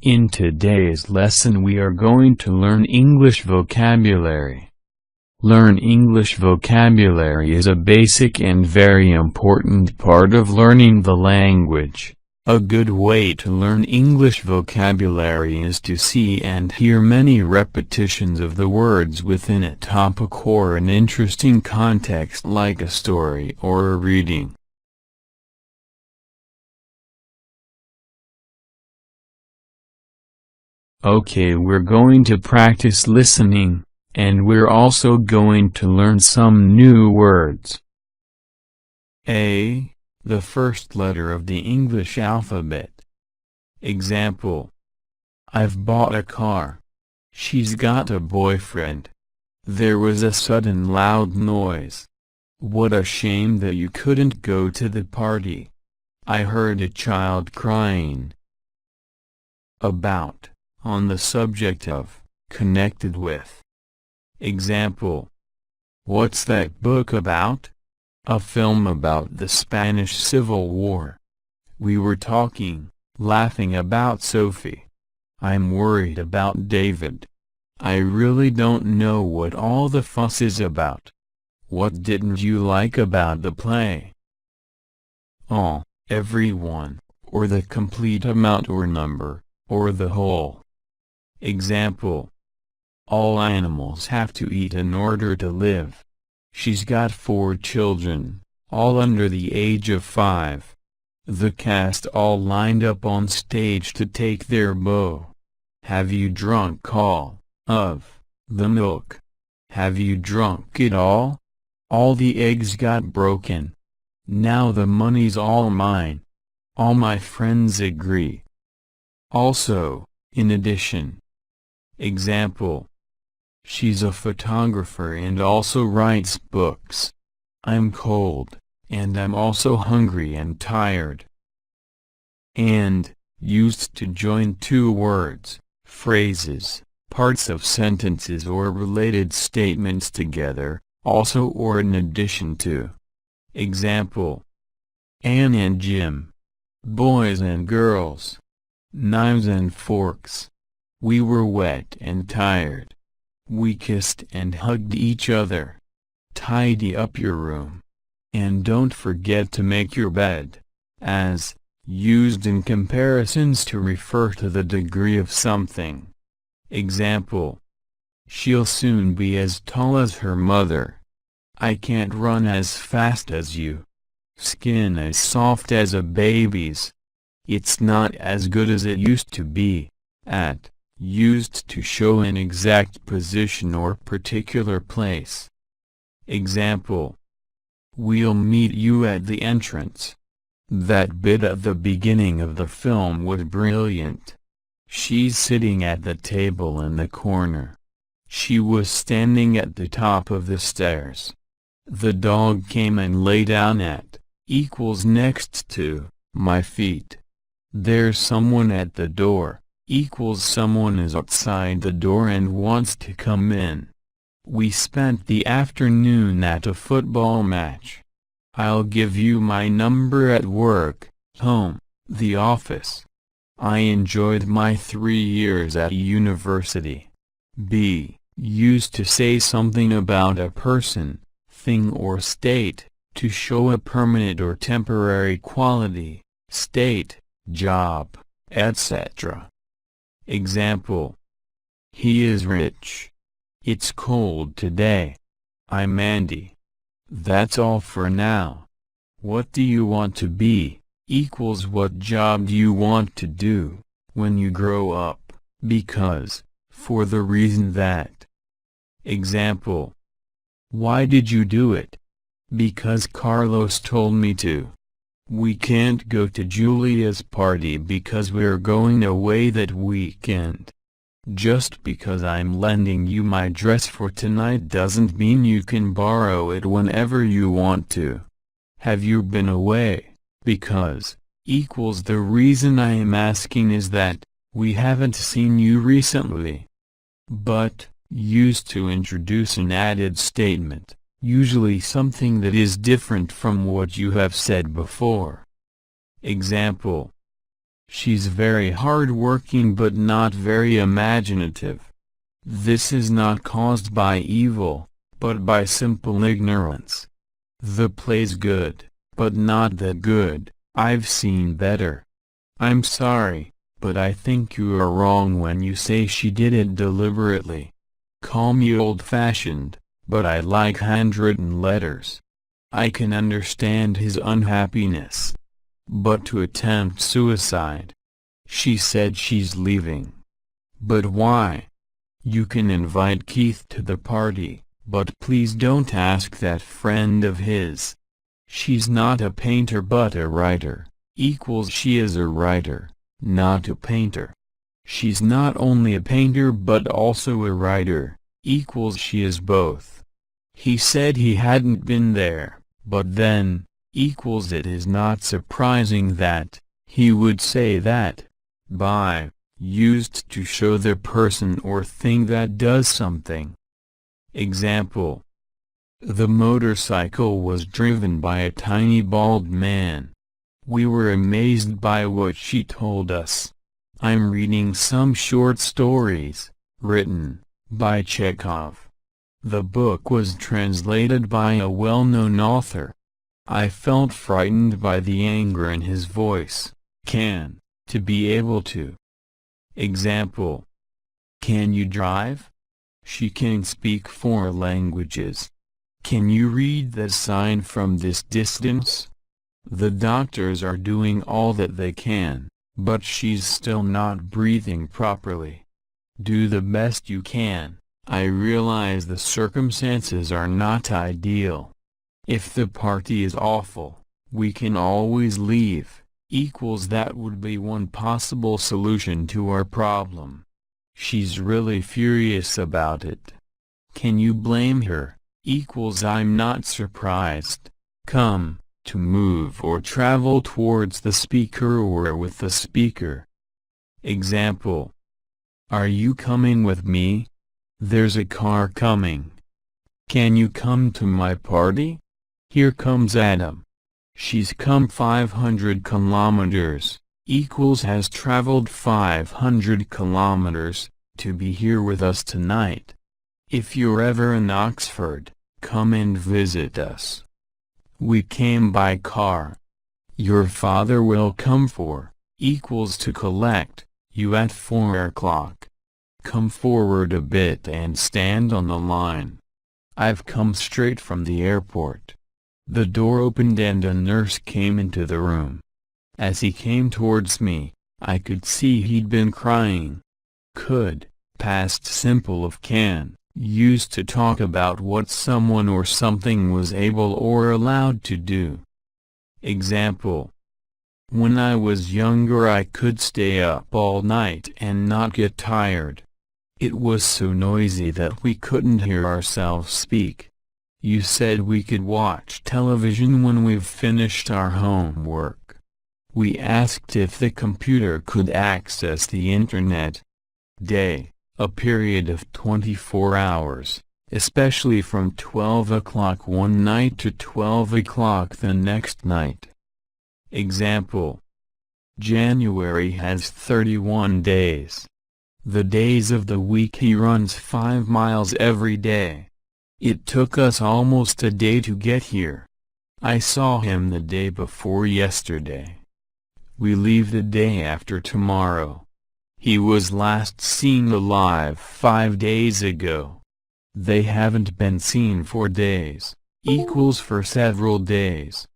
In today's lesson we are going to learn English vocabulary. Learn English vocabulary is a basic and very important part of learning the language. A good way to learn English vocabulary is to see and hear many repetitions of the words within a topic or an interesting context like a story or a reading. Okay, we're going to practice listening, and we're also going to learn some new words. A. The first letter of the English alphabet. Example. I've bought a car. She's got a boyfriend. There was a sudden loud noise. What a shame that you couldn't go to the party. I heard a child crying. About. On the subject of, connected with. Example. What's that book about? A film about the Spanish Civil War. We were talking, laughing about Sophie. I'm worried about David. I really don't know what all the fuss is about. What didn't you like about the play? All, everyone, or the complete amount or number, or the whole. Example. All animals have to eat in order to live. She's got 4 children, all under the age of 5. The cast all lined up on stage to take their bow. Have you drunk all of the milk? Have you drunk it all? All the eggs got broken. Now the money's all mine. All my friends agree. Also, in addition. Example. She's a photographer and also writes books. I'm cold, and I'm also hungry and tired. And, used to join 2 words, phrases, parts of sentences or related statements together, also or in addition to. Example. Anne and Jim. Boys and girls. Knives and forks. We were wet and tired. We kissed and hugged each other. Tidy up your room. And don't forget to make your bed. As, used in comparisons to refer to the degree of something. Example. She'll soon be as tall as her mother. I can't run as fast as you. Skin as soft as a baby's. It's not as good as it used to be. At. Used to show an exact position or particular place. Example. We'll meet you at the entrance. That bit at the beginning of the film was brilliant. She's sitting at the table in the corner. She was standing at the top of the stairs. The dog came and lay down at, equals next to, my feet. There's someone at the door. Equals someone is outside the door and wants to come in. We spent the afternoon at a football match. I'll give you my number at work, home, the office. I enjoyed my 3 years at university. B. Used to say something about a person, thing or state, to show a permanent or temporary quality, state, job, etc. Example. He is rich. It's cold today. I'm Andy. That's all for now. What do you want to be? Equals what job do you want to do when you grow up? Because, for the reason that. Example. Why did you do it? Because Carlos told me to. We can't go to Julia's party because we're going away that weekend. Just because I'm lending you my dress for tonight doesn't mean you can borrow it whenever you want to. Have you been away? Because, equals the reason I am asking is that, we haven't seen you recently. But, used to introduce an added statement. Usually something that is different from what you have said before. Example. She's very hard-working but not very imaginative. This is not caused by evil, but by simple ignorance. The play's good, but not that good. I've seen better. I'm sorry, but I think you are wrong when you say she did it deliberately. Call me old-fashioned, but I like handwritten letters. I can understand his unhappiness. But to attempt suicide. She said she's leaving. But why? You can invite Keith to the party, but please don't ask that friend of his. She's not a painter but a writer, equals she is a writer, not a painter. She's not only a painter but also a writer, equals she is both. He said he hadn't been there, but then, equals it is not surprising that he would say that. By, used to show the person or thing that does something. Example. The motorcycle was driven by a tiny bald man. We were amazed by what she told us. I'm reading some short stories, written by Chekhov. The book was translated by a well-known author. I felt frightened by the anger in his voice. To be able to. Example. Can you drive? She can speak 4 languages. Can you read the sign from this distance? The doctors are doing all that they can, but she's still not breathing properly. Do the best you can. I realize the circumstances are not ideal. If the party is awful, we can always leave, equals that would be one possible solution to our problem. She's really furious about it. Can you blame her, equals I'm not surprised. Come, to move or travel towards the speaker or with the speaker. Example. Are you coming with me? There's a car coming. Can you come to my party? Here comes Adam. She's come 500 kilometers, equals has traveled 500 kilometers, to be here with us tonight. If you're ever in Oxford, come and visit us. We came by car. Your father will come for, equals to collect, you at 4 o'clock. Come forward a bit and stand on the line. I've come straight from the airport. The door opened and a nurse came into the room. As he came towards me, I could see he'd been crying. Could, past simple of can, used to talk about what someone or something was able or allowed to do. Example. When I was younger I could stay up all night and not get tired. It was so noisy that we couldn't hear ourselves speak. You said we could watch television when we've finished our homework. We asked if the computer could access the internet. Day, a period of 24 hours, especially from 12 o'clock one night to 12 o'clock the next night. Example. January has 31 days. The days of the week he runs 5 miles every day. It took us almost a day to get here. I saw him the day before yesterday. We leave the day after tomorrow. He was last seen alive 5 days ago. They haven't been seen for days, equals for several days.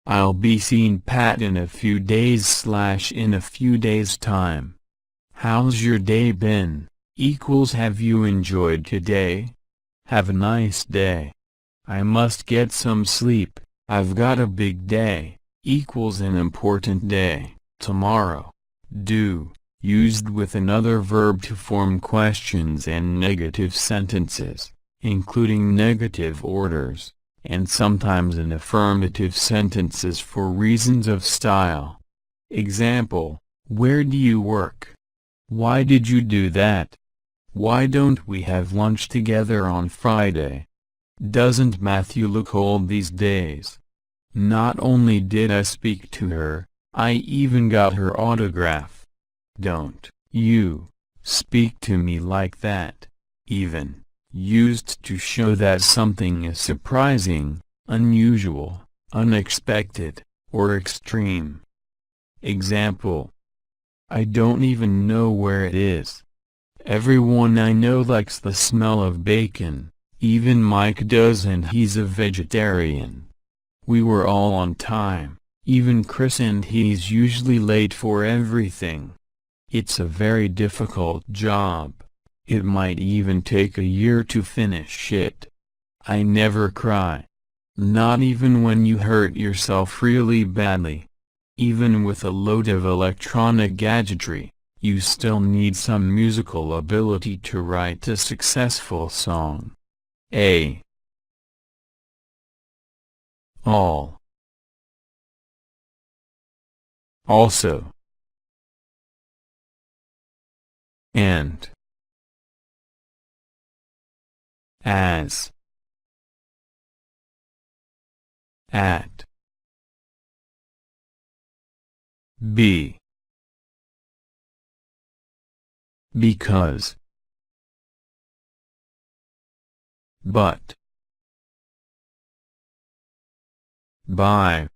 I'll be seeing Pat in a few days / in a few days' time. How's your day been, equals have you enjoyed today? Have a nice day. I must get some sleep, I've got a big day, equals an important day, tomorrow. Do, used with another verb to form questions and negative sentences, including negative orders, and sometimes in affirmative sentences for reasons of style. Example, where do you work? Why did you do that? Why don't we have lunch together on Friday? Doesn't Matthew look old these days? Not only did I speak to her, I even got her autograph. Don't you speak to me like that, even used to show that something is surprising, unusual, unexpected, or extreme. Example: I don't even know where it is. Everyone I know likes the smell of bacon, even Mike does, and he's a vegetarian. We were all on time, even Chris, and he's usually late for everything. It's a very difficult job. It might even take a year to finish it. I never cry. Not even when you hurt yourself really badly. Even with a load of electronic gadgetry, you still need some musical ability to write a successful song. All. Also. And. As. At. Be. Because. But. By.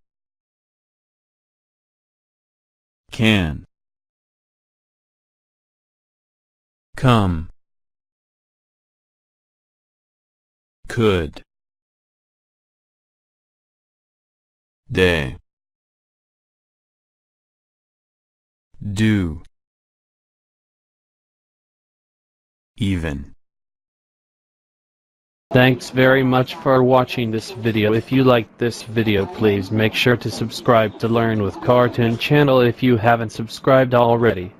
Can. Come. Could. Day. Do. Even. Thanks very much for watching this video. If you liked this video, please make sure to subscribe to Learn with Cartoon channel if you haven't subscribed already.